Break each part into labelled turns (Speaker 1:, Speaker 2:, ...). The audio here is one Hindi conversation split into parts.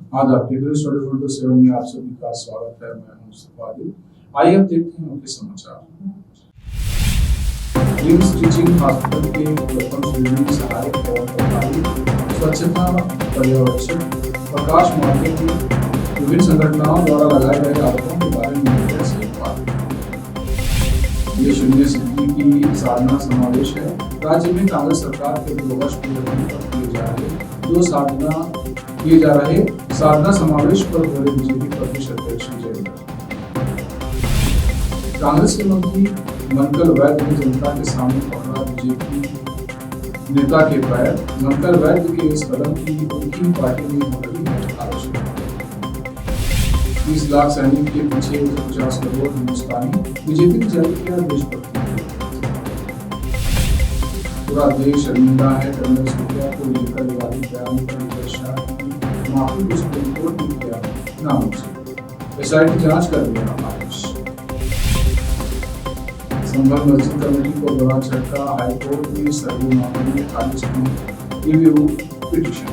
Speaker 1: आदाब डिग्री स्टडी वर्ल्ड 7 में आप सभी का स्वागत है। मैं हूं मुस्तफा आदिल। आइए अब देखते हैं मुख्य समाचार। रिम्स टीचिंग हॉस्पिटल के प्रथम श्रेणी सहायक एवं प्रभारी स्वच्छता पर्यवेक्षक प्रकाश मार्गे ने विभिन्न संगठनों द्वारा लगाए गए आरोपों के बारे में मीडिया से बात की। ये शून्य सिद्धि की साधना समावेश है। राज्य में कांग्रेस सरकार के 2 वर्ष पूरे होने पर किए जा रहे साधना समावेश पर बोले बीजेपी प्रदेश अध्यक्ष विजय। कांग्रेस के मंत्री मनकल वैद्य ने जनता के सामने पकड़ा बीजेपी नेता के पैर। मनकल वैद्य के इस कदम की उनकी पार्टी में हो रही है आलोचना। 30 लाख सैनिक के पीछे 150 करोड़ हिंदुस्तानी, बीजेपी ने जारी किया देशभक्ति। पूरा देश शर्मिंदा है। कर्नल सूर्या को लेकर विवादित बयान पर माफी को सुप्रीम कोर्ट ने किया नामंजूर। एसआईटी जांच कर दिया आदेश। संभल मस्जिद कमेटी को बड़ा झटका। हाईकोर्ट ने सर्वे मामले में खारिज की रिव्यू पिटीशन।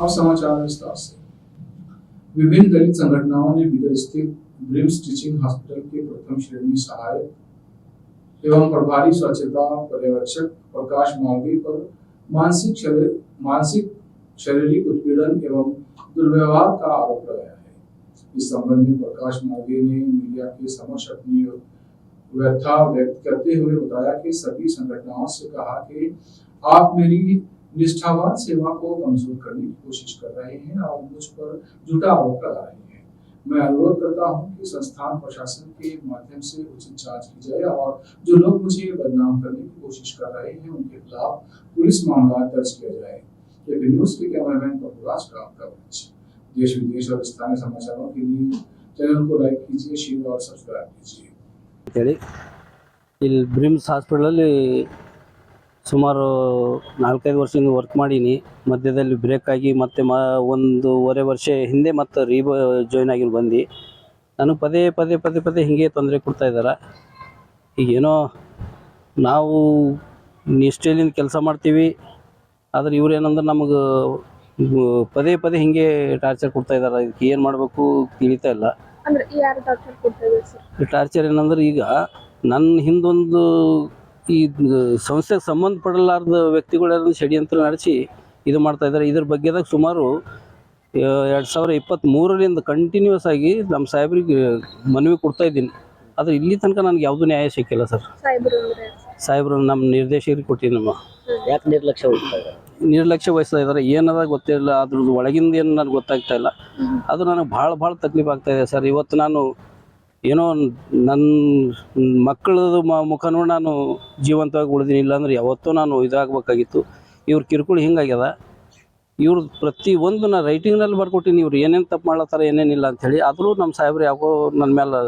Speaker 1: अब समाचार विस्तार से। विभिन्न दलित संगठनों ने बीदर स्थित रिम्स टीचिंग हॉस्पिटल के प्रथम श्रेणी सहायक एवं प्रभारी स्वच्छता पर्यवेक्षक प्रकाश मार्गे पर मानसिक शारीरिक उत्पीड़न एवं दुर्व्यवहार का आरोप लगाया है। इस संबंध में प्रकाश मार्गे ने मीडिया के समक्ष अपनी व्यथा व्यक्त करते हुए बताया कि सभी संगठनों से कहा कि आप मेरी निष्ठावान सेवा को कमजोर करने की कोशिश कर रहे हैं और मुझ पर झूठा आरोप लगा रहे हैं। मैं अनुरोध करता हूं कि संस्थान प्रशासन के माध्यम से उचित जांच की जाए और जो लोग मुझे बदनाम करने की कोशिश कर रहे हैं उनके खिलाफ पुलिस मामला दर्ज किया जाए। ये न्यूज के कैमरामैन प्रभुराज का कवरेज। देश विदेश और स्थानीय समाचारों के लिए चैनल को लाइक कीजिए, शेयर और सब्सक्राइब कीजिए।
Speaker 2: ಇಲ್ಲಿ ಬ್ರಿಮ್ಸ್ ಹಾಸ್ಪಿಟಲಲ್ಲಿ ಸುಮಾರು 4-5 ವರ್ಷದಿಂದ ವರ್ಕ್ ಮಾಡೀನಿ. ಮಧ್ಯದಲ್ಲಿ ಬ್ರೇಕ್ ಆಗಿ ಮತ್ತೆ 1.5 ವರ್ಷ ಹಿಂದೆ ಮತ್ತೆ ಜಾಯ್ನ್ ಆಗಿ ಬಂದು ನನಗೆ ಪದೇ ಹಿಂಗೆ ತೊಂದರೆ ಕೊಡ್ತಾ ಇದ್ದಾರೆ. ಈಗೇನೋ ನಾವು ನಿಷ್ಠೆಯಿಂದ ಕೆಲಸ ಮಾಡ್ತೀವಿ, ಆದರೆ ಇವ್ರು ಏನಂದ್ರೆ ನಮಗೆ ಪದೇ ಹಿಂಗೆ ಟಾರ್ಚರ್ ಕೊಡ್ತಾ ಇದ್ದಾರೆ. ಇದಕ್ಕೆ ಏನು ಮಾಡಬೇಕು ತಿಳಿತಾ ಇಲ್ಲ.
Speaker 3: ಅಂದ್ರೆ ಯಾರು ಟಾರ್ಚರ್ ಕೊಡ್ತಾ ಇದ್ದಾರೆ ಸರ್?
Speaker 2: ಟಾರ್ಚರ್ ಏನಂದ್ರೆ ಈಗ ನನ್ನ ಹಿಂದೊಂದು ಈ ಸಂಸ್ಥೆಗೆ ಸಂಬಂಧಪಡಲಾರ್ದ ವ್ಯಕ್ತಿಗಳೆಲ್ಲ ಷಡ್ಯಂತ್ರ ನಡೆಸಿ ಇದು ಮಾಡ್ತಾ ಇದ್ದಾರೆ. ಇದ್ರ ಬಗ್ಗೆದಾಗ ಸುಮಾರು 2023ರಿಂದ ಕಂಟಿನ್ಯೂಸ್ ಆಗಿ ನಮ್ಮ ಸಾಹೇಬ್ರಿಗೆ ಮನವಿ ಕೊಡ್ತಾ ಇದ್ದೀನಿ. ಆದರೆ ಇಲ್ಲಿ ತನಕ ನನಗೆ ಯಾವುದೂ ನ್ಯಾಯ ಸಿಕ್ಕಿಲ್ಲ ಸರ್. ಸಾಹೇಬ್ರು ನಮ್ಮ ನಿರ್ದೇಶಕರಿಗೆ ಕೊಟ್ಟಿದ್ದೀನಿ. ನಮ್ಮ
Speaker 4: ಯಾಕೆ
Speaker 2: ನಿರ್ಲಕ್ಷ್ಯ ವಹಿಸ್ತಾ ಇದ್ದಾರೆ, ಏನದ ಗೊತ್ತಿಲ್ಲ. ಅದ್ರದ್ದು ಒಳಗಿಂದ ಏನು ನನಗೆ ಗೊತ್ತಾಗ್ತಾ ಇಲ್ಲ. ಅದು ನನಗೆ ಭಾಳ ತಕ್ಲೀಫ್ ಆಗ್ತಾ ಇದೆ ಸರ್. ಇವತ್ತು ನಾನು ಏನೋ ನನ್ನ ಮಕ್ಕಳದು ಮುಖ ನೋಡಿ ನಾನು ಜೀವಂತವಾಗಿ ಉಳಿದೀನಿ. ಇಲ್ಲಾಂದ್ರೆ ಯಾವತ್ತೂ ನಾನು ಇದಾಗಬೇಕಾಗಿತ್ತು. ಇವ್ರ ಕಿರುಕುಳ ಹಿಂಗಾಗ್ಯದ. ಇವ್ರು ಪ್ರತಿಯೊಂದು ನಾನು ರೈಟಿಂಗ್ನಲ್ಲಿ ಬರ್ಕೊಟ್ಟಿನಿ, ಇವ್ರು ಏನೇನು ತಪ್ಪು ಮಾಡ್ಲತ್ತಾರ ಏನೇನಿಲ್ಲ ಅಂಥೇಳಿ. ಆದರೂ ನಮ್ಮ ಸಾಹೇಬ್ರು ಯಾಕೋ ನನ್ನ ಮೇಲೆ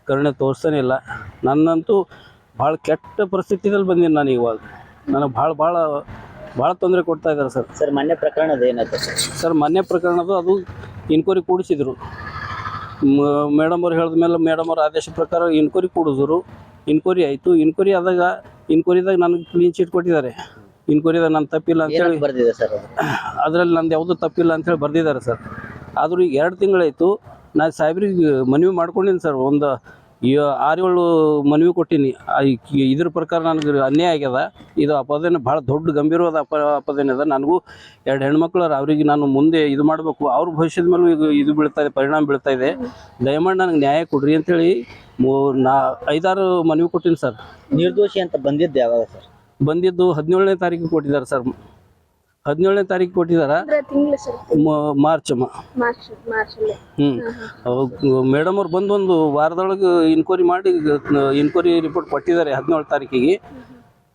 Speaker 2: ಕರುಣೆ ತೋರಿಸ್ತಾನೆ ಇಲ್ಲ. ನನ್ನಂತೂ ಭಾಳ ಕೆಟ್ಟ ಪರಿಸ್ಥಿತಿಯಲ್ಲಿ ಬಂದೀನಿ ನಾನು. ಇವಾಗ ನನಗೆ ಭಾಳ ತೊಂದರೆ ಕೊಡ್ತಾ ಇದ್ದಾರೆ ಸರ್.
Speaker 4: ಸರ್ ಮೊನ್ನೆ ಪ್ರಕರಣದ ಏನಾಯ್ತು
Speaker 2: ಸರ್? ಮೊನ್ನೆ ಪ್ರಕರಣದ್ದು ಅದು ಇನ್ಕ್ವೈರಿ ಕೂಡಿಸಿದ್ರು. ಮೇಡಮ್ ಅವ್ರು ಹೇಳಿದ ಮೇಲೆ ಮೇಡಮ್ ಅವ್ರ ಆದೇಶ ಪ್ರಕಾರ ಇನ್ಕ್ವೈರಿ ಕೂಡಿದ್ರು. ಇನ್ಕ್ವೈರಿ ಆಯಿತು. ಇನ್ಕ್ವೈರಿದಾಗ ನನಗೆ ಕ್ಲೀನ್ ಚೀಟ್ ಕೊಟ್ಟಿದ್ದಾರೆ. ಇನ್ಕ್ವೈರಿದಾಗ ನಾನು ತಪ್ಪಿಲ್ಲ ಅಂತೇಳಿ
Speaker 4: ಬರ್ದಿದೆ ಸರ್.
Speaker 2: ಅದರಲ್ಲಿ ನಂದು ಯಾವುದೂ ತಪ್ಪಿಲ್ಲ ಅಂಥೇಳಿ ಬರ್ದಿದ್ದಾರೆ ಸರ್. ಆದರೂ ಈಗ 2 ತಿಂಗಳಾಯಿತು. ನಾನು ಸಾಹೇಬ್ರಿಗೆ ಮನವಿ ಮಾಡ್ಕೊಂಡಿನಿ ಸರ್. ಒಂದು 6-7 ಮನವಿ ಕೊಟ್ಟೀನಿ. ಇದ್ರ ಪ್ರಕಾರ ನನಗೆ ಅನ್ಯಾಯ ಆಗ್ಯದ. ಇದು ಅಪರಾಧನೆ ಭಾಳ ದೊಡ್ಡ ಗಂಭೀರವಾದ ಅಪರಾಧನೆ ಅದ. ನನಗೂ 2 ಹೆಣ್ಮಕ್ಳು ಅವ್ರಿಗೆ ನಾನು ಮುಂದೆ ಇದು ಮಾಡಬೇಕು. ಅವ್ರ ಭವಿಷ್ಯದ ಮೇಲೂ ಇದು ಬೀಳ್ತಾ ಇದೆ, ಪರಿಣಾಮ ಬೀಳ್ತಾ ಇದೆ. ದಯಮಾಡಿ ನನಗೆ ನ್ಯಾಯ ಕೊಡ್ರಿ ಅಂತೇಳಿ 5-6 ಮನವಿ ಕೊಟ್ಟೀನಿ ಸರ್.
Speaker 4: ನಿರ್ದೋಷಿ ಅಂತ ಬಂದಿದ್ದು ಯಾವಾಗ ಸರ್?
Speaker 2: ಬಂದಿದ್ದು 17ನೇ ತಾರೀಕಿಗೆ ಕೊಟ್ಟಿದ್ದಾರೆ ಸರ್. 17ನೇ ತಾರೀಕು ಕೊಟ್ಟಿದ್ದಾರೆ, ಮಾರ್ಚ್. ಮೇಡಮ್ ಅವ್ರು ಬಂದು 1 ವಾರದೊಳಗೆ ಇನ್ಕ್ವೈರಿ ಮಾಡಿ ಇನ್ಕ್ವೈರಿ ರಿಪೋರ್ಟ್ ಕೊಟ್ಟಿದ್ದಾರೆ 17 ತಾರೀಕಿಗೆ.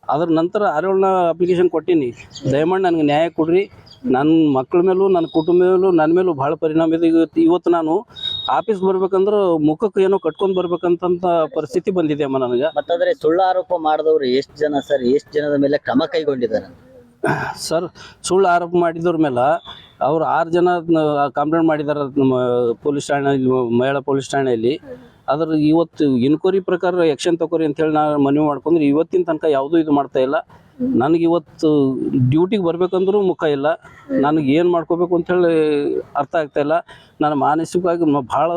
Speaker 2: ಅದ್ರ ನಂತರ 6 ಅಪ್ಲಿಕೇಶನ್ ಕೊಟ್ಟೀನಿ. ದಯಮಾಡಿ ನನಗೆ ನ್ಯಾಯ ಕೊಡ್ರಿ. ನನ್ನ ಮಕ್ಕಳ ಮೇಲೂ ನನ್ನ ಕುಟುಂಬ ಮೇಲೂ ನನ್ನ ಮೇಲೂ ಭಾಳ ಪರಿಣಾಮ ಇದೆ. ಇವತ್ತು ನಾನು ಆಫೀಸ್ ಬರ್ಬೇಕಂದ್ರೆ ಮುಖಕ್ಕೆ ಏನೋ ಕಟ್ಕೊಂಡು ಬರ್ಬೇಕಂತ ಪರಿಸ್ಥಿತಿ ಬಂದಿದೆ ಅಮ್ಮ ನನಗೆ.
Speaker 4: ಮತ್ತಂದ್ರೆ ಸುಳ್ಳು ಆರೋಪ ಮಾಡಿದವರು ಎಷ್ಟು ಜನ ಸರ್? ಎಷ್ಟು ಜನದ ಮೇಲೆ ಕ್ರಮ ಕೈಗೊಂಡಿದ್ದಾರೆ
Speaker 2: ಸರ್? ಸುಳ್ಳು ಆರೋಪ ಮಾಡಿದವ್ರ ಮೇಲೆ ಅವರು 6 ಜನ ಕಂಪ್ಲೇಂಟ್ ಮಾಡಿದ್ದಾರೆ ನಮ್ಮ ಪೊಲೀಸ್ ಠಾಣೆಯಲ್ಲಿ, ಮಹಿಳಾ ಪೊಲೀಸ್ ಠಾಣೆಯಲ್ಲಿ. ಅದ್ರ ಇವತ್ತು ಇನ್ಕ್ವೈರಿ ಪ್ರಕಾರ ಆ್ಯಕ್ಷನ್ ತಗೋರಿ ಅಂತೇಳಿ ನಾನು ಮನವಿ ಮಾಡ್ಕೊಂಡ್ರೆ ಇವತ್ತಿನ ತನಕ ಯಾವುದೂ ಇದು ಮಾಡ್ತಾ ಇಲ್ಲ. ನನಗೆ ಇವತ್ತು ಡ್ಯೂಟಿಗೆ ಬರ್ಬೇಕಂದ್ರೂ ಮುಖ ಇಲ್ಲ. ನನಗೆ ಏನು ಮಾಡ್ಕೋಬೇಕು ಅಂತೇಳಿ ಅರ್ಥ ಆಗ್ತಾ ಇಲ್ಲ. ನಾನು ಮಾನಸಿಕವಾಗಿ ಭಾಳ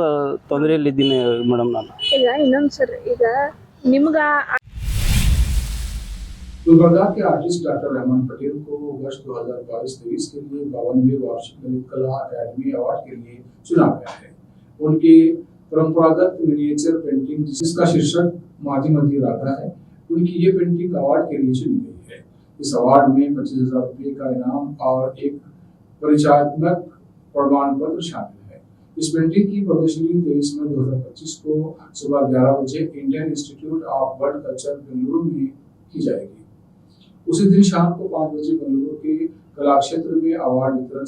Speaker 2: ತೊಂದರೆಯಲ್ಲಿದ್ದೀನಿ ಮೇಡಮ್. ನಾನು
Speaker 3: ಈಗ ಇನ್ನೊಂದು ಸರ್, ಈಗ ನಿಮ್ಗ
Speaker 1: गुलबर्गा के आर्टिस्ट डॉक्टर रहमान पटेल को वर्ष 2022-23 के लिए 52वें वार्षिक ललित कला अकादमी अवार्ड के लिए चुना गया है। उनके परंपरागत मिनिएचर पेंटिंग जिसका शीर्षक माझी मधी राधा है, उनकी ये पेंटिंग अवार्ड के लिए चुनी गई है। इस अवार्ड में 25,000 रुपये का इनाम और एक परिचयात्मक प्रमाण पत्र शामिल है। इस पेंटिंग की प्रदर्शनी 23 मई 2025 को सुबह 11 बजे Indian institute of world culture Bengaluru में की जाएगी। उसी दिन शाम को 5 बजे बेंगलुरु के कला क्षेत्र में अवार्ड वितरण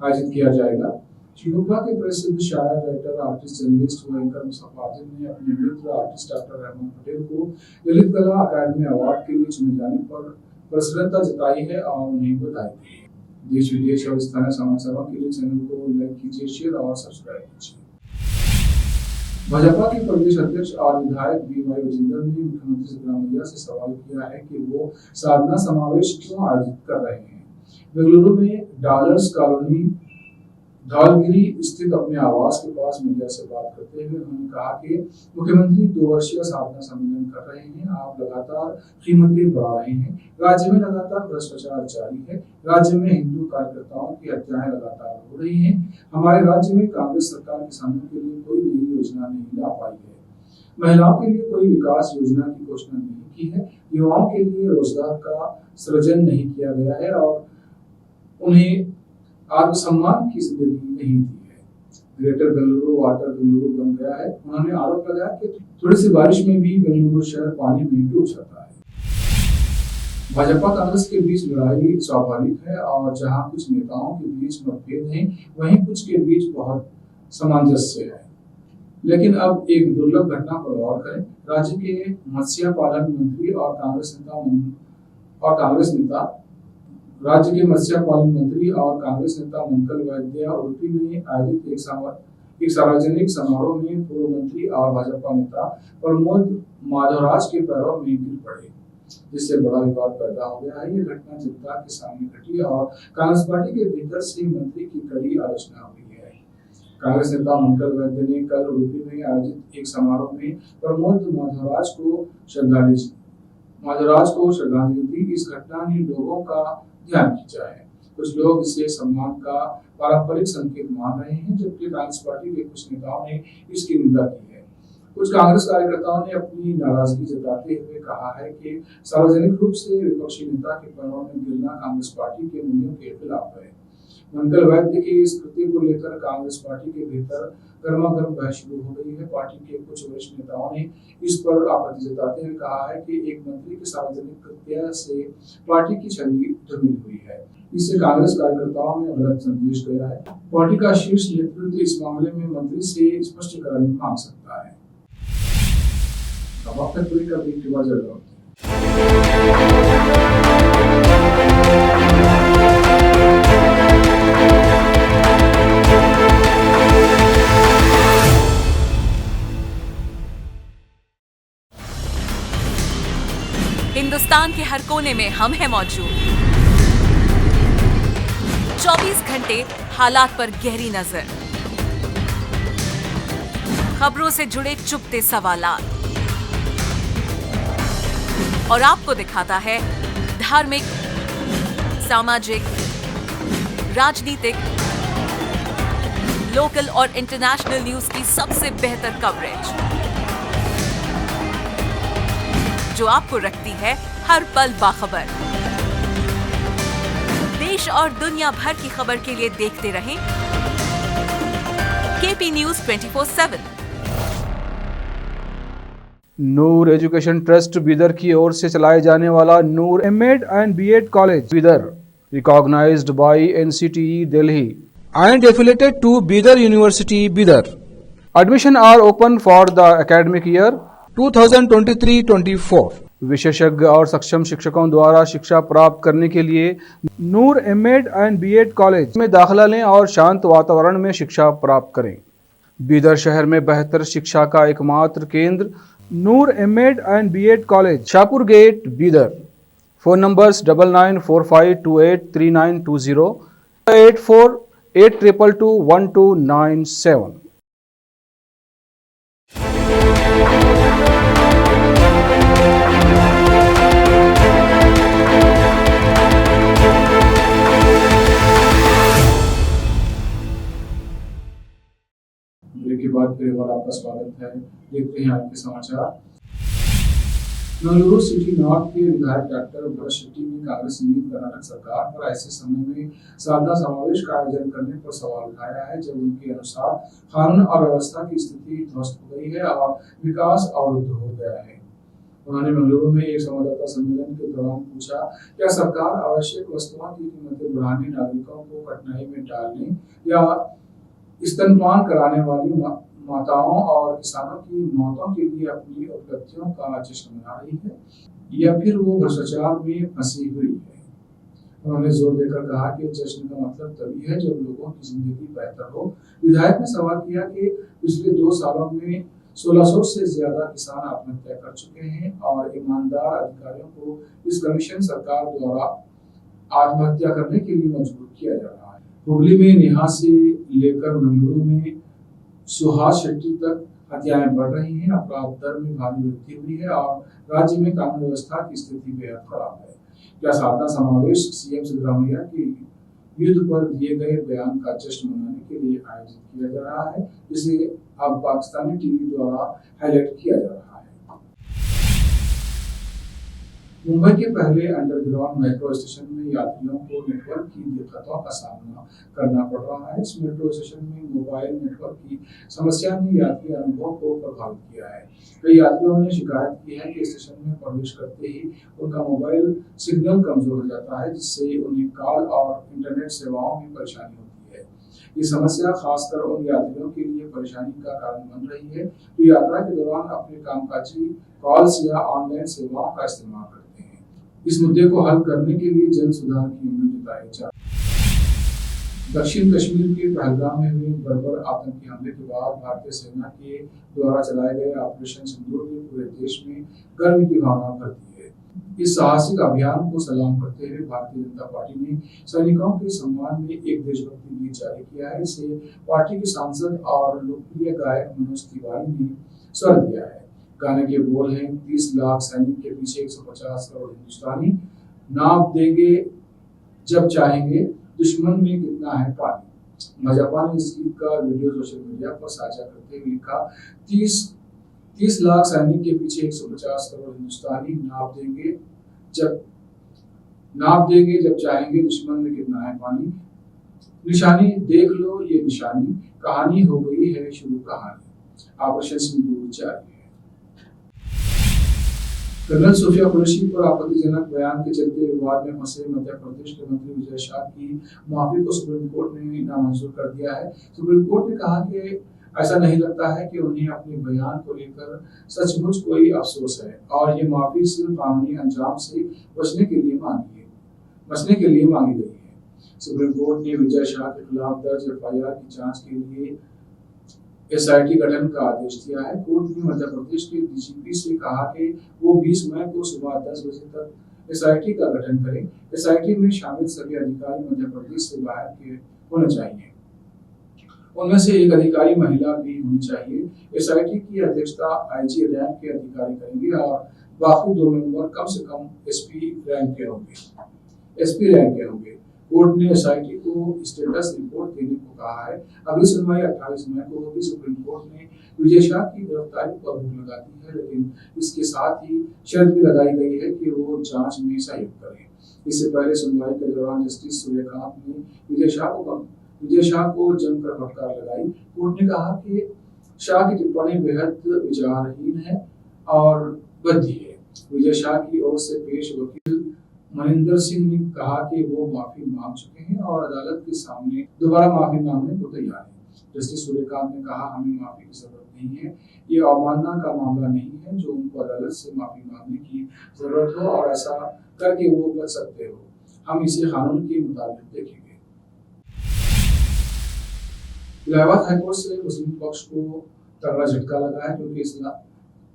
Speaker 1: आयोजित किया जाएगा। शिवकुमार के प्रसिद्ध शायर, राइटर, आर्टिस्ट, जर्नलिस्ट व एंकर मुस्तफाजिल ने अपने मित्र आर्टिस्ट डॉक्टर रहमान पटेल को ललित कला अकादमी अवार्ड के लिए चुने जाने पर प्रसन्नता जताई है और उन्हें बधाई दी है। देश विदेश और स्थानीय समाचारों के लिए चैनल को लाइक कीजिए, शेयर और सब्सक्राइब कीजिए। भाजपा के प्रदेश अध्यक्ष और विधायक BY विजेंद्र ने मुख्यमंत्री सिद्धरामैया से सवाल किया है कि वो साधना समावेश क्यों आयोजित कर रहे हैं। बेंगलुरु में डॉलर्स कॉलोनी धौलगिरी स्थित अपने आवास के पास मीडिया से बात करते हुए उन्होंने कहा कि मुख्यमंत्री 2 वर्षीय साधना सम्मेलन कर रहे हैं। आप लगातार कीमतें बढ़ा रहे हैं। राज्य में लगातार भ्रष्टाचार जारी है। राज्य में हिंदू कार्यकर्ताओं की हत्याएं लगातार हो रही हैं। हमारे राज्य में कांग्रेस सरकार किसानों के लिए कोई नई योजना नहीं ला पाई है। महिलाओं के लिए कोई विकास योजना की घोषणा नहीं की है। युवाओं के लिए रोजगार का सृजन नहीं किया गया है और उन्हें आत्मसम्मान की जिंदगी नहीं दी है। ग्रेटर बेंगलुरु वाटर बेंगलुरु बन गया है। उन्होंने आरोप लगाया कि थोड़ी सी बारिश में भी बेंगलुरु शहर पानी में डूब जाता है। भाजपा कांग्रेस के बीच लड़ाई स्वाभाविक है और जहां कुछ नेताओं के बीच मतभेद हैं, वहीं कुछ के बीच बहुत सामंजस्य है। लेकिन अब एक दुर्लभ घटना पर गौर करें। राज्य के मत्स्य पालन मंत्री और कांग्रेस नेता मंकल वैद्य उडुपी में आयोजित एक सार्वजनिक समारोह में पूर्व मंत्री और भाजपा नेता प्रमोद माधवराज के पैरों में गिर पड़े, जिससे बड़ा विवाद पैदा हो गया है। ये घटना जनता के सामने घटी और कांग्रेस पार्टी के भीतर से मंत्री की कड़ी आलोचना हुई है। कांग्रेस नेता मंकल वैद्य ने कल उडुपी में आयोजित एक समारोह में प्रमोद माधवराज को श्रद्धांजलि दी। इस घटना ने लोगों का ध्यान खींचा है। कुछ लोग इसे सम्मान का पारंपरिक संकेत मान रहे हैं, जबकि कांग्रेस पार्टी के कुछ नेताओं ने इसकी निंदा की है। कुछ कांग्रेस कार्यकर्ताओं ने अपनी नाराजगी जताते हुए कहा है कि सार्वजनिक रूप से विपक्षी नेता के पैरों में गिरना कांग्रेस पार्टी के मूल्यों के खिलाफ है। मंगल वैद्य के इस कृत्य को लेकर कांग्रेस पार्टी के भीतर गर्मागर्म बहस शुरू हो गई है। पार्टी के कुछ वरिष्ठ नेताओं ने इस पर आपत्ति जताते हुए कहा है कि एक मंत्री के सार्वजनिक कृत्य से पार्टी की छवि धूमिल हुई है। इससे कांग्रेस कार्यकर्ताओं में गलत संदेश गया है। पार्टी का शीर्ष नेतृत्व इस मामले में मंत्री से स्पष्टीकरण मांग सकता है। अब तक पूरी का
Speaker 5: हिंदुस्तान के हर कोने में हम हैं मौजूद। 24 घंटे हालात पर गहरी नजर, खबरों से जुड़े चुपते सवालात और आपको दिखाता है धार्मिक, सामाजिक, राजनीतिक, लोकल और इंटरनेशनल न्यूज की सबसे बेहतर कवरेज, जो आपको रखती है हर पल बाखबर। देश और दुनिया भर की खबर के लिए देखते रहें KP News 24/7।
Speaker 6: नूर एजुकेशन ट्रस्ट बीदर की ओर से चलाए जाने वाला नूर M.Ed and B.Ed college Bidar, recognized by NCTE Delhi and affiliated to Bidar University Bidar. Admission are open for the academic year 2023-24. विशेषज्ञ और सक्षम शिक्षकों द्वारा शिक्षा प्राप्त करने के लिए नूर M.Ed and B.Ed कॉलेज में दाखिला लें और शांत वातावरण में शिक्षा प्राप्त करें। बीदर शहर में बेहतर शिक्षा का एकमात्र केंद्र Noor MEd and BEd college, Shahpur gate, Bidar. Phone numbers 9945283920, 8482221297।
Speaker 1: Break के बाद फिर एक बार आपका स्वागत है। देखते हैं आज के समाचार। मंगलुरु सिटी नॉर्थ के विधायक डॉक्टर भरत शेट्टी ने कांग्रेस नीति कर्नाटक सरकार पर ऐसे समय में साधना समावेश का आयोजन करने पर सवाल उठाया है जब उनके अनुसार कानून और व्यवस्था की स्थिति ध्वस्त हो गई है और विकास अवरुद्ध हो गया है। उन्होंने मंगलुरु में एक संवाददाता सम्मेलन के दौरान पूछा, क्या सरकार आवश्यक वस्तुओं की कीमतें बढ़ाने, नागरिकों को कठिनाई में डालने या स्तनपान कराने वाली माताओं और किसानों की मौतों के लिए अपनी उपलब्धियों का जश्न मना रही है या फिर वो भ्रष्टाचार में फंसी हुई है। उन्होंने जोर देकर कहा कि जश्न का मतलब तभी है जब लोगों की जिंदगी बेहतर हो। विधायक ने सवाल किया कि पिछले 2 सालों में 1600 से ज्यादा किसान आत्महत्या कर चुके हैं और ईमानदार अधिकारियों को इस कमीशन सरकार द्वारा आत्महत्या करने के लिए मजबूर किया जा रहा है। हुगली में नेहा से लेकर मंगलुरु में सुहास शेट्टी तक हत्याएं बढ़ रही हैं, अपराध दर में भारी वृद्धि हुई है और राज्य में कानून व्यवस्था की स्थिति बेहद खराब है। क्या साधना समावेश सीएम सिद्धरामैया के युद्ध पर दिए गए बयान का जश्न मनाने के लिए आयोजित किया जा रहा है, जिसे अब पाकिस्तानी टीवी द्वारा हाईलाइट किया जा रहा है। मुंबई के पहले अंडरग्राउंड मेट्रो स्टेशन में यात्रियों को नेटवर्क की दिक्कतों का सामना करना पड़ रहा है। इस मेट्रो स्टेशन में मोबाइल नेटवर्क की समस्या ने यात्री अनुभव को प्रभावित किया है। कई यात्रियों ने शिकायत की है कि स्टेशन में प्रवेश करते ही उनका मोबाइल सिग्नल कमजोर हो जाता है, जिससे उन्हें कॉल और इंटरनेट सेवाओं में परेशानी होती है। ये समस्या खासकर उन यात्रियों के लिए परेशानी का कारण बन रही है जो यात्रा के दौरान अपने कामकाजी कॉल्स या ऑनलाइन सेवाओं का इस्तेमाल करते हैं। इस मुद्दे को हल करने के लिए जन सुधार की उम्मीद जताई जा रही है। दक्षिण कश्मीर के पहलगाम में हुए बर्बर आतंकी हमले के बाद भारतीय सेना के द्वारा चलाए गए ऑपरेशन सिंदूर ने पूरे देश में गर्व की भावना भर दी है। इस साहसिक अभियान को सलाम करते हुए भारतीय जनता पार्टी ने सैनिकों के सम्मान में एक देशभक्ति गीत जारी किया है। इसे पार्टी के सांसद और लोकप्रिय गायक मनोज तिवारी ने स्वर दिया है। गाने के बोल हैं, 30 लाख सैनिक के पीछे 150 करोड़ हिंदुस्तानी, नाप देंगे जब चाहेंगे, दुश्मन में कितना है पानी। भाजपा ने इस गीत का वीडियो सोशल मीडिया पर साझा करते हुए लिखा, 30 लाख सैनिक के पीछे 150 करोड़ हिंदुस्तानी, नाप देंगे जब चाहेंगे, दुश्मन में कितना है पानी। निशानी देख लो ये निशानी, कहानी हो गई है शुरू कहानी। ऑपरेशन सिंदूर जारी है। कर्नल सोफिया कुरैशी पर आपत्तिजनक बयान के चलते विवाद में फंसे मध्य प्रदेश के मंत्री विजय शाह की माफी को सुप्रीम कोर्ट ने नामंजूर कर दिया है। सुप्रीम कोर्ट ने कहा कि ऐसा नहीं लगता है कि उन्हें अपने बयान को लेकर सचमुच कोई अफसोस है और ये माफी सिर्फ कानूनी अंजाम से बचने के लिए मांगी गई है। सुप्रीम कोर्ट ने विजय शाह के खिलाफ दर्ज एफआईआर की जांच के लिए एसआईटी गठन का आदेश दिया है। कोर्ट ने मध्य प्रदेश के डीजीपी से कहा कि वो 20 मई को सुबह 10 बजे तक एसआईटी का गठन करें। एसआईटी में शामिल सभी अधिकारी मध्य प्रदेश से बाहर के होने चाहिए। उनमें से एक अधिकारी महिला भी होनी चाहिए। एसआईटी की अध्यक्षता आईजी रैंक के अधिकारी करेंगे और बाकी 2 मेंबर कम से कम एसपी रैंक के होंगे। कोर्ट ने एसआईटी को स्टेटस रिपोर्ट देने को कहा है। अगली सुनवाई 28 मई को होगी। सुप्रीम कोर्ट ने विजय शाह की गिरफ्तारी पर रोक लगा दी है, लेकिन इसके साथ ही शर्त भी लगाई गई है कि वो जांच में सहयोग करें। इससे पहले सुनवाई के दौरान जस्टिस सूर्यकांत ने विजय शाह को जमकर फटकार लगाई। कोर्ट ने कहा कि शाह की टिप्पणी बेहद विचारहीन है और बद्दी है। विजय शाह की ओर से पेश वकील मनिंदर सिंह ने कहा कि वो माफी मांग चुके हैं और अदालत के सामने दोबारा माफी मांगने को तैयार है। जस्टिस सूर्यकांत ने कहा, हमें माफी की जरूरत नहीं है, ये अवमानना का मामला नहीं है जो उनको अदालत से माफी मांगने की जरूरत हो और ऐसा करके वो बच सकते हो। हम इसे कानून के मुताबिक देखेंगे। इलाहाबाद हाईकोर्ट से मुस्लिम पक्ष को तगड़ा झटका लगा है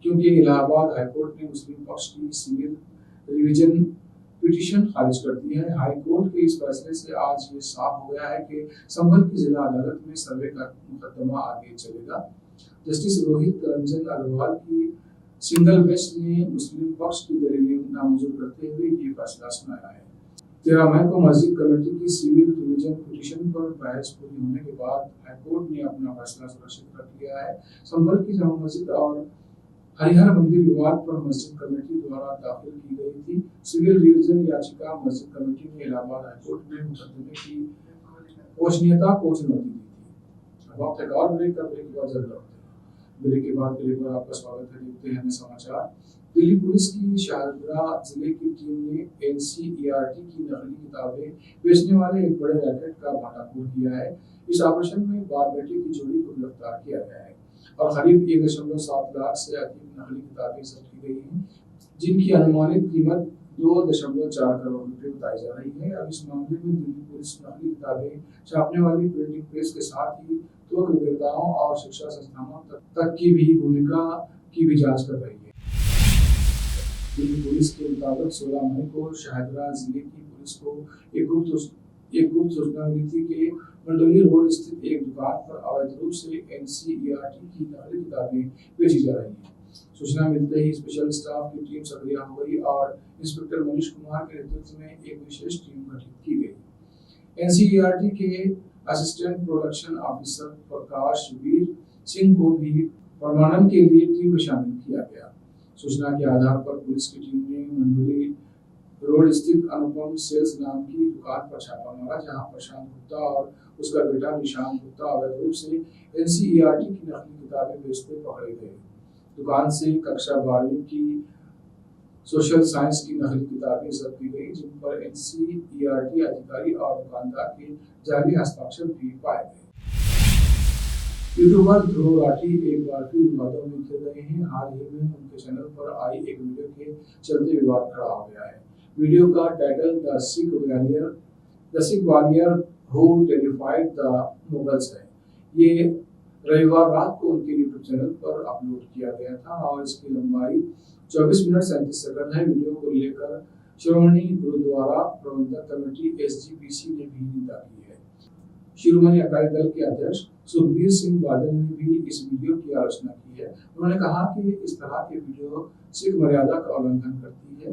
Speaker 1: क्योंकि इलाहाबाद हाईकोर्ट ने मुस्लिम पक्ष की सिविल रिवीजन पिटीशन खारिज कर दी है। हाईकोर्ट के इस फैसले से आज ये साफ हो गया है कि संभल की जिला अदालत में सर्वे का मुकदमा आगे चलेगा। जस्टिस रोहित रंजन अग्रवाल की सिंगल बेंच ने मुस्लिम पक्ष की दलीलें नामंजूर करते हुए ये फैसला सुनाया है। 13 मई को मस्जिद कमेटी की सिविल रिवीजन पिटीशन पर बहस पूरी होने के बाद हाईकोर्ट ने अपना फैसला सुरक्षित रख लिया है। संभल की जामा मस्जिद और हरिहर मंदिर विवाद पर मस्जिद कमेटी द्वारा दाखिल की गई थी सिविल रिवीजन याचिका मस्जिद कमेटी ने इलाहाबाद हाईकोर्ट में मुकदमे की पोषणीयता को चुनौती दी थी। अब आप एक और ब्रेक का ब्रेक के बाद जल्द लौटते हैं। ब्रेक के बाद एक बार आपका स्वागत है। देखते हैं समाचार। दिल्ली पुलिस की शाहदरा जिले की टीम ने NCERT की नकली किताबें बेचने वाले एक बड़े रैकेट का भांडाफोड़ किया है। इस ऑपरेशन में बाप बेटे की जोड़ी को गिरफ्तार किया गया है और करीब 1.7 लाख से अधिक नकली किताबें जब्त की गई हैं, जिनकी अनुमानित कीमत 2.4 करोड़ रुपए बताई जा रही है। अब इस मामले में दिल्ली पुलिस नकली किताबें छापने वाली प्रिंटिंग प्रेस के साथ ही थोक विक्रेताओं और शिक्षा संस्थानों तक की भी भूमिका की भी जांच कर रही है। दिल्ली पुलिस के मुताबिक 16 मई को शाहदरा जिले की पुलिस को एक गुप्त सूचना मिली थी कि मंडोली रोड स्थित एक दुकान पर अवैध रूप से NCERT की नकली किताबें बेची जा रही हैं। सूचना मिलते ही स्पेशल स्टाफ की टीम सक्रिय हो गई और इंस्पेक्टर मनीष कुमार के नेतृत्व में एक विशेष टीम गठित की गई। NCERT के असिस्टेंट प्रोडक्शन ऑफिसर प्रकाश वीर सिंह को भी प्रमाणन के लिए टीम में शामिल किया गया। सूचना के आधार पर पुलिस की टीम ने मंडोली रोड स्थित अनुपम सेल्स नाम की दुकान पर छापा मारा, जहां प्रशांत गुप्ता और उसका बेटा निशान गुप्ता अवैध रूप से NCERT की नकली किताबें बेचते पकड़े गए। दुकान से कक्षा 12वीं की सोशल साइंस की नकली किताबें जब्त की गई, जिन पर NCERT अधिकारी और दुकानदार के जाली हस्ताक्षर भी पाए गए। यूट्यूबर ध्रुव राठी एक बार फिर विवादों में घिर रहे हैं। हाल ही में उनके चैनल पर आई एक वीडियो के चलते विवाद खड़ा हो गया है। वीडियो का title the Sikh warrior who terrified the Mughals है। ये रविवार रात को उनके यूट्यूब चैनल पर अपलोड किया गया था और इसकी लंबाई 24 मिनट 37 सेकंड है। वीडियो को लेकर श्रोमणी गुरुद्वारा प्रबंधक कमेटी SGPC ने भी निंदा की है। शिरोमणि अकाली दल के अध्यक्ष सुखबीर सिंह बादल ने भी इस वीडियो की आलोचना की है। उन्होंने कहा कि इस तरह के वीडियो सिख मर्यादा का उल्लंघन करती है,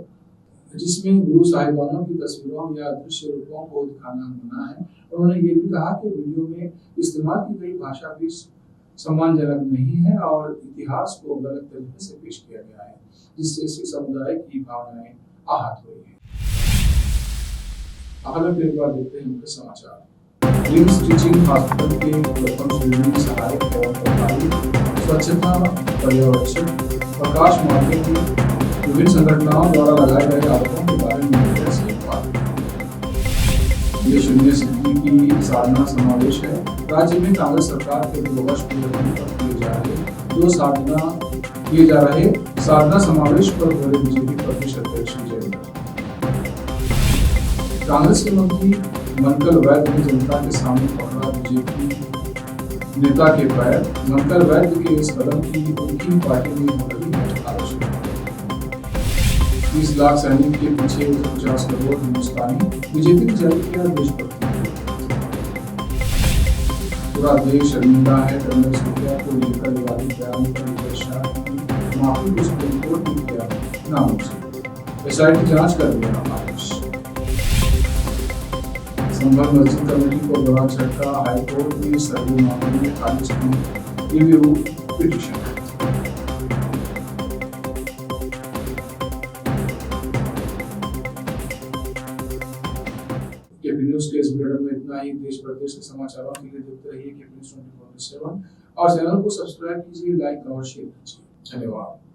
Speaker 1: जिसमें गुरु साहिबानों की तस्वीरों या दृश्य रूपों को दिखाना मना है। उन्होंने ये भी कहा कि वीडियो में इस्तेमाल की गई भाषा भी सम्मानजनक नहीं है और इतिहास को गलत तरीके से पेश किया गया है, जिससे सिख समुदाय की भावनाएं आहत हुई है। अगले एक बार देखते हैं मुख्य समाचार। रिम्स टीचिंग हॉस्पिटल के प्रथम श्रेणी सहायक एवं प्रभारी स्वच्छता पर्यवेक्षक प्रकाश मार्गे की विभिन्न संगठनों द्वारा लगाए गए आरोपों के बारे में ये शून्य सिद्धि की साधना समावेश है। राज्य में कांग्रेस सरकार के 2 वर्ष पूरे होने पर किए जा रहे साधना समावेश पर बोले बीजेपी प्रदेश अध्यक्ष विजय। कांग्रेस के मंत्री मनकल वैद्य ने जनता के सामने पकड़ा बीजेपी नेता के पैर। मनकल वैद्य के इस कदम की उनकी पार्टी में हो रही है आलोचना। 30 लाख सैनिक के पीछे 50 करोड़ हिंदुस्तानी, बीजेपी ने जारी किया देशभक्ति। पूरा देश शर्मिंदा है। कर्नल सूर्या को लेकर विवादित बयान पर विजय शाह की माफी को सुप्रीम कोर्ट ने किया नामुमकिन। SIT जांच कर दिया आदेश। संभल मस्जिद कमेटी को बड़ा झटका। हाईकोर्ट ने सर्वे मामले में खारिज की रिव्यू पिटीशन। न्यूज़ के इस बुलेटिन में इतना ही। देश प्रदेश के समाचारों के लिए देखते रहिए KP News 24/7 और चैनल को सब्सक्राइब कीजिए, लाइक और शेयर कीजिए। धन्यवाद।